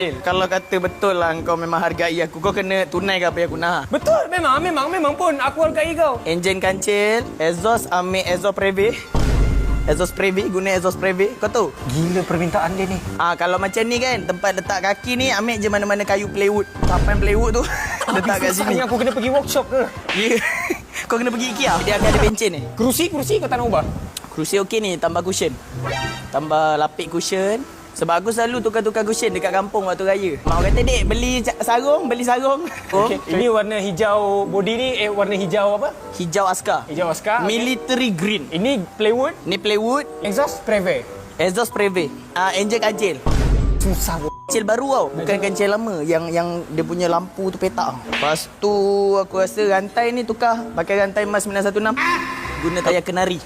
Kalau kata betul lah kau memang hargai aku, kau kena tunaikan apa yang aku nak. Betul, memang pun aku hargai kau. Enjin kancil, exhaust ambil exhaust preve. Exhaust preve, guna exhaust preve. Kau tahu? Gila permintaan dia ni. Kalau macam ni kan, tempat letak kaki ni ambil je mana-mana kayu plywood. Papan plywood tu letak kat sini. Aku kena pergi workshop ke? Ya. Kau kena pergi IKEA. Dia akan ada bencin ni. Kerusi kau tak nak ubah? Kerusi okey ni, tambah cushion. Tambah lapik cushion. Sebab aku selalu tukar-tukar cushion dekat kampung waktu raya. Mak kata, "Dek, beli sarung." Okay. Ini warna hijau body ni, warna hijau apa? Hijau askar. Hijau askar. Military green. Ini plywood. Ni plywood. Exhaust preve. Exhaust preve. Enjin kancil. Susah. Kancil baru tau. Bukan kancil lama. Yang dia punya lampu tu petak. Lepas tu aku rasa rantai ni tukar. Pakai rantai Mas 916. Guna tayar kenari.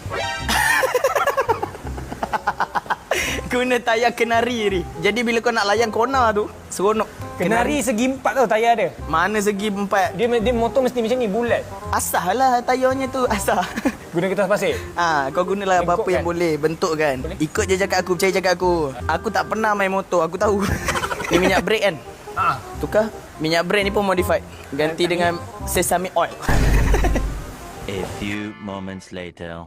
Guna tayar kenari ni. Jadi bila kau nak layan kona tu, seronok. Kenari segi 4 tau tayar dia. Mana segi 4? Dia motor mesti macam ni, bulat. Asah lah tayarnya tu, asah. Guna kertas pasir. Kau gunalah apa yang kan? boleh, bentuk kan. Boleh? Ikut je cakap aku, percaya cakap aku. Aku tak pernah main motor, aku tahu. Ni minyak brake kan. Tukar. Minyak brake ni pun modified. Ganti dengan sesame oil. A few moments later.